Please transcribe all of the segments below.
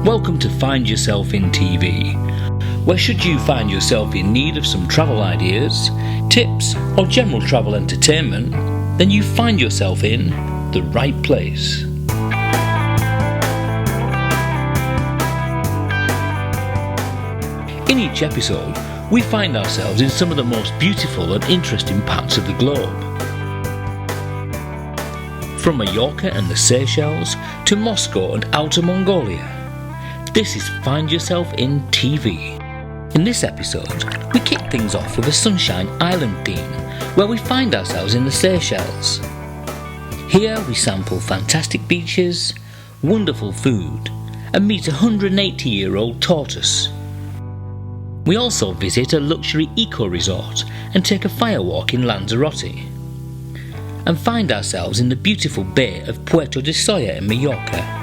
Welcome to Find Yourself in TV, where should you find yourself in need of some travel ideas, tips or general travel entertainment, then you find yourself in the right place. In each episode, we find ourselves in some of the most beautiful and interesting parts of the globe. From Majorca and the Seychelles to Moscow and Outer Mongolia. This is Find Yourself in TV. In this episode, we kick things off with a Sunshine Island theme, where we find ourselves in the Seychelles. Here we sample fantastic beaches, wonderful food, and meet a 180-year-old tortoise. We also visit a luxury eco-resort and take a firewalk in Lanzarote. And find ourselves in the beautiful bay of Puerto in Majorca.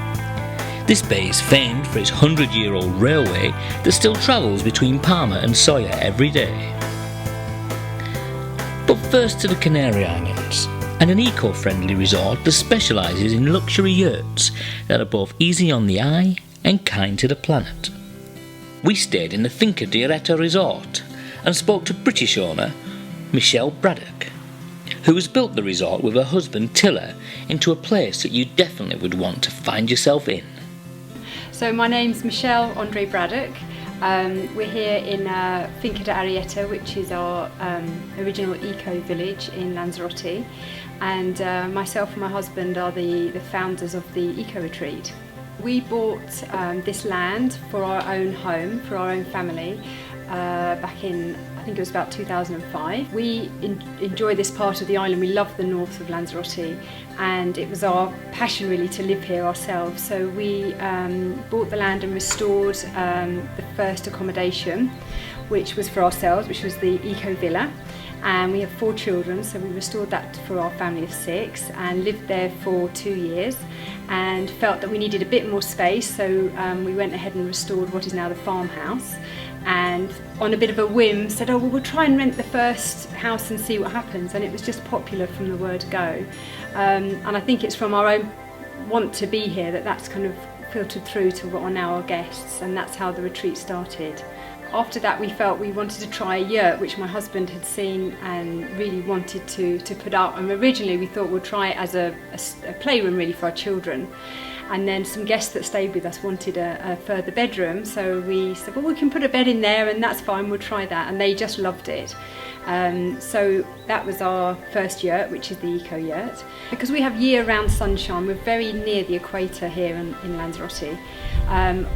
This bay is famed for its 100-year-old railway that still travels between Palma and Soya every day. But first to the Canary Islands, and an eco-friendly resort that specialises in luxury yurts that are both easy on the eye and kind to the planet. We stayed in the Finca Diaretta resort and spoke to British owner Michelle Braddock, who has built the resort with her husband Tiller into a place that you definitely would want to find yourself in. So my name's Michelle Andre Braddock. We're here in Finca Diaretta, which is our original eco-village in Lanzarote, and myself and my husband are the founders of the eco-retreat. We bought this land for our own home, for our own family, back in, I think it was about 2005. We enjoy this part of the island. We love the north of Lanzarote, and it was our passion really to live here ourselves. So we bought the land and restored the first accommodation, which was for ourselves, which was the Eco Villa. And we have 4 children, so we restored that for our family of 6 and lived there for 2 years and felt that we needed a bit more space, so we went ahead and restored what is now the farmhouse. And on a bit of a whim said, oh well, we'll try and rent the first house and see what happens, and it was just popular from the word go. And I think it's from our own want to be here that's kind of filtered through to what are now our guests, and that's how the retreat started. After that we felt we wanted to try a yurt, which my husband had seen and really wanted to put up, and originally we thought we'd try it as a playroom really for our children. And then some guests that stayed with us wanted a further bedroom, so we said, well, we can put a bed in there and that's fine, we'll try that, and they just loved it. So that was our first yurt, which is the Eco Yurt. Because we have year-round sunshine, we're very near the equator here in Lanzarote.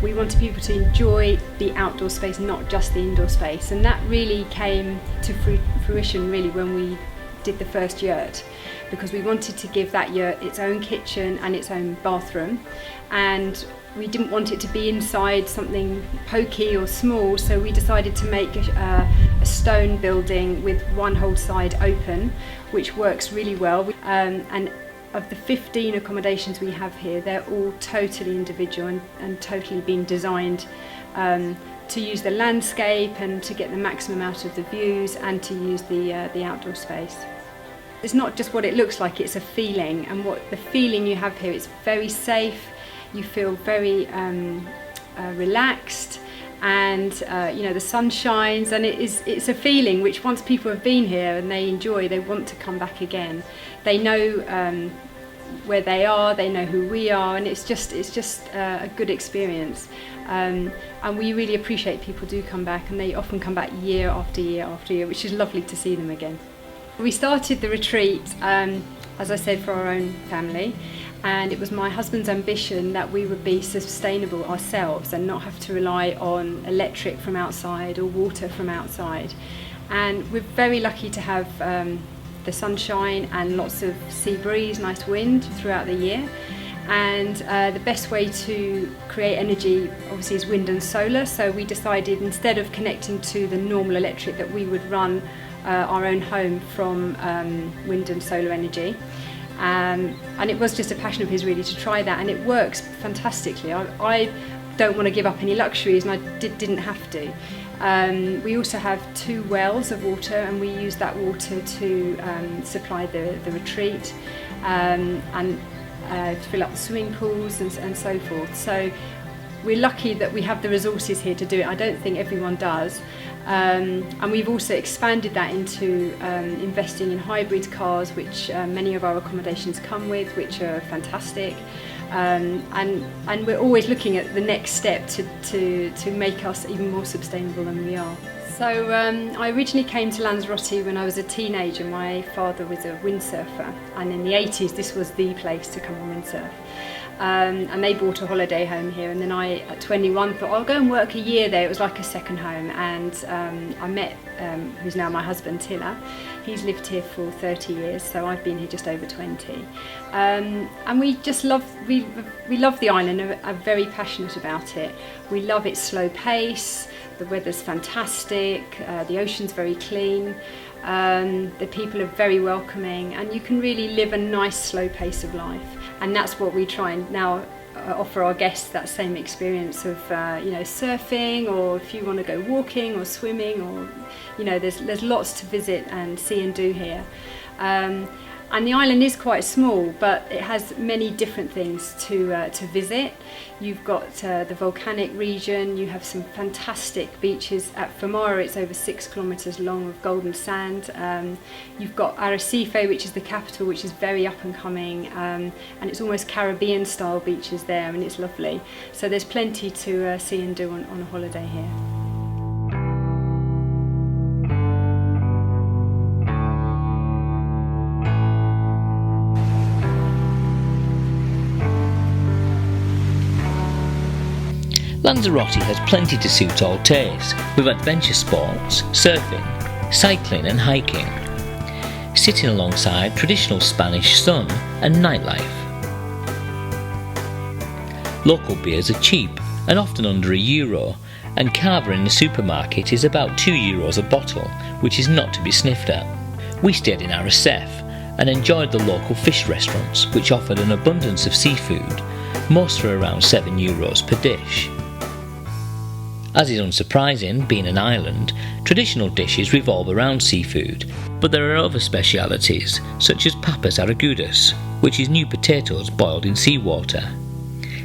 We wanted people to enjoy the outdoor space, not just the indoor space, and that really came to fruition really when we did the first yurt, because we wanted to give that yurt its own kitchen and its own bathroom, and we didn't want it to be inside something pokey or small, so we decided to make a stone building with one whole side open, which works really well. And of the 15 accommodations we have here, they're all totally individual and totally been designed to use the landscape and to get the maximum out of the views and to use the outdoor space. It's not just what it looks like, it's a feeling, and what the feeling you have here, it's very safe, you feel very relaxed, and the sun shines, and it's a feeling which once people have been here and they enjoy, they want to come back again. They know where they are, they know who we are, and it's just a good experience. And we really appreciate people do come back, and they often come back year after year after year, which is lovely to see them again. We started the retreat, as I said, for our own family, and it was my husband's ambition that we would be sustainable ourselves and not have to rely on electric from outside or water from outside. And we're very lucky to have the sunshine and lots of sea breeze, nice wind throughout the year. And the best way to create energy obviously is wind and solar, so we decided instead of connecting to the normal electric that we would run our own home from wind and solar energy. And it was just a passion of his really to try that, and it works fantastically. I don't want to give up any luxuries, and I didn't have to. We also have 2 wells of water, and we use that water to supply the retreat and to fill up the swimming pools and so forth. So we're lucky that we have the resources here to do it. I don't think everyone does. And we've also expanded that into investing in hybrid cars, which many of our accommodations come with, which are fantastic. And we're always looking at the next step to make us even more sustainable than we are. So I originally came to Lanzarote when I was a teenager. My father was a windsurfer, and in the 80s this was the place to come and windsurf. And they bought a holiday home here, and then I, at 21, thought I'll go and work a year there. It was like a second home, and I met who's now my husband, Tilla. He's lived here for 30 years, so I've been here just over 20. And we just love the island, are very passionate about it. We love its slow pace, the weather's fantastic, the ocean's very clean, the people are very welcoming, and you can really live a nice slow pace of life. And that's what we try and now offer our guests, that same experience of surfing, or if you want to go walking or swimming, or there's lots to visit and see and do here. And the island is quite small, but it has many different things to visit. You've got the volcanic region. You have some fantastic beaches. At Famara, it's over 6 kilometres long of golden sand. You've got Arrecife, which is the capital, which is very up and coming, and it's almost Caribbean style beaches there, and it's lovely. So there's plenty to see and do on a holiday here. Lanzarote has plenty to suit all tastes, with adventure sports, surfing, cycling and hiking, sitting alongside traditional Spanish sun and nightlife. Local beers are cheap and often under €1, and cava in the supermarket is about €2 a bottle, which is not to be sniffed at. We stayed in Arrecife and enjoyed the local fish restaurants, which offered an abundance of seafood, most for around €7 per dish. As is unsurprising, being an island, traditional dishes revolve around seafood, but there are other specialities, such as papas aragudas, which is new potatoes boiled in seawater.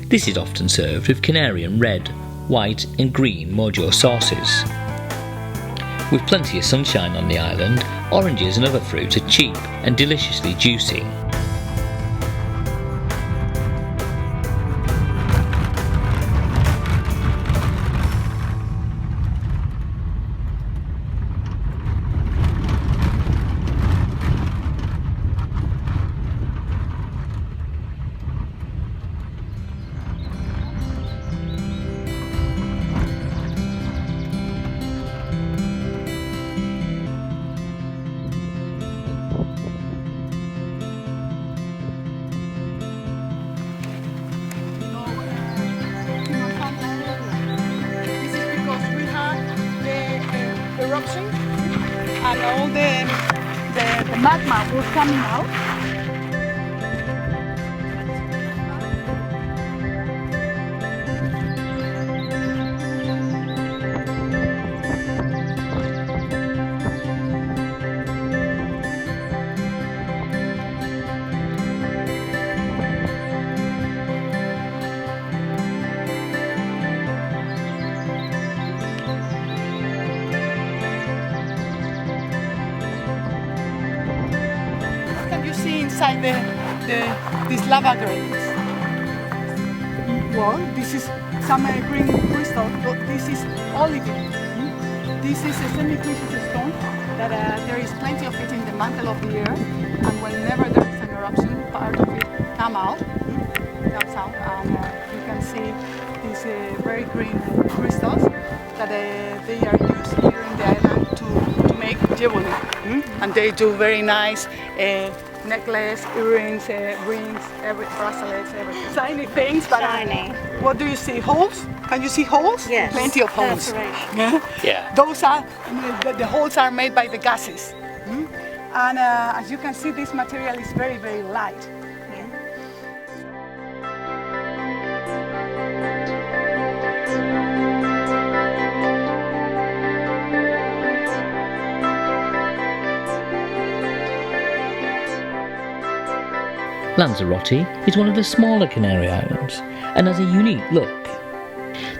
This is often served with Canarian red, white and green mojo sauces. With plenty of sunshine on the island, oranges and other fruit are cheap and deliciously juicy. Eruption, and all the magma was coming out. Inside these lava grains. Well, this is some green crystal, but this is olivine. This is a semi-precious stone that there is plenty of it in the mantle of the earth, and whenever there is an eruption, part of it comes out, and you can see these very green crystals that they are used here in the island to make jewelry, and they do very nice necklace, earrings, rings, bracelets, everything. Shiny things, but shiny. What do you see? Holes? Can you see holes? Yes. Plenty of holes. Right. Yeah. Those are the holes are made by the gases, and as you can see, this material is very, very light. Lanzarote is one of the smaller Canary Islands and has a unique look.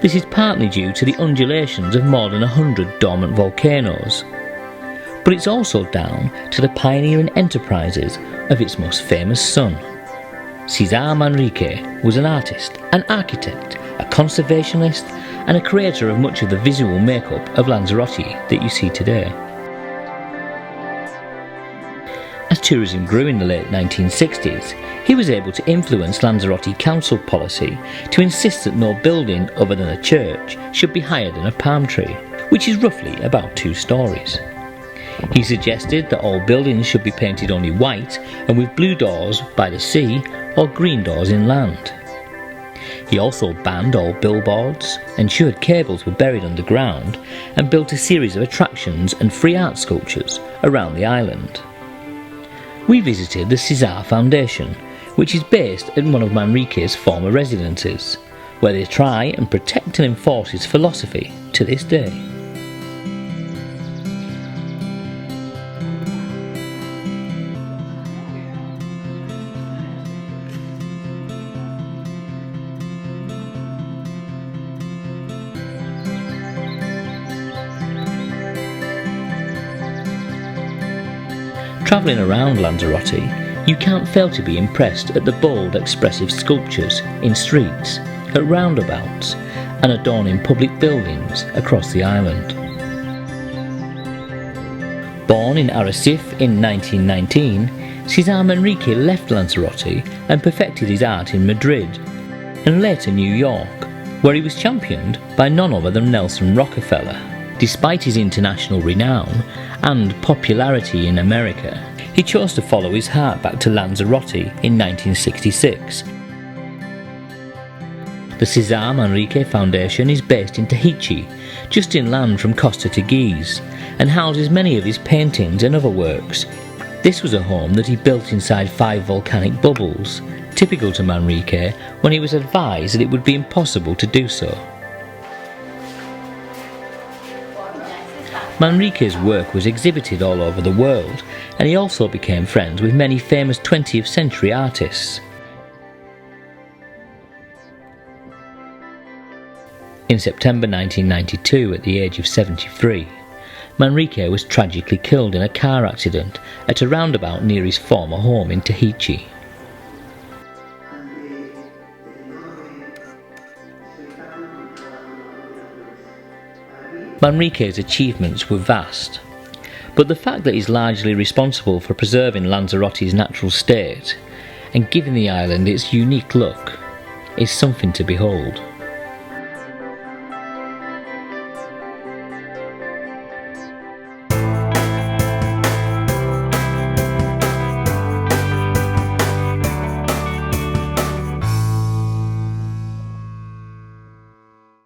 This is partly due to the undulations of more than 100 dormant volcanoes, but it's also down to the pioneering enterprises of its most famous son. Cesar Manrique was an artist, an architect, a conservationist, and a creator of much of the visual makeup of Lanzarote that you see today. As tourism grew in the late 1960s, he was able to influence Lanzarote council policy to insist that no building other than a church should be higher than a palm tree, which is roughly about 2 stories. He suggested that all buildings should be painted only white and with blue doors by the sea or green doors inland. He also banned all billboards, ensured cables were buried underground, and built a series of attractions and free art sculptures around the island. We visited the Cesar Foundation, which is based in one of Manrique's former residences, where they try and protect and enforce his philosophy to this day. Travelling around Lanzarote, you can't fail to be impressed at the bold, expressive sculptures in streets, at roundabouts, and adorning public buildings across the island. Born in Arrecife in 1919, Cesar Manrique left Lanzarote and perfected his art in Madrid, and later New York, where he was championed by none other than Nelson Rockefeller. Despite his international renown and popularity in America, he chose to follow his heart back to Lanzarote in 1966. The Cesar Manrique Foundation is based in Tahiti, just inland from Costa Teguise, and houses many of his paintings and other works. This was a home that he built inside 5 volcanic bubbles, typical to Manrique when he was advised that it would be impossible to do so. Manrique's work was exhibited all over the world, and he also became friends with many famous 20th century artists. In September 1992, at the age of 73, Manrique was tragically killed in a car accident at a roundabout near his former home in Tahiti. Manrique's achievements were vast, but the fact that he's largely responsible for preserving Lanzarote's natural state and giving the island its unique look is something to behold.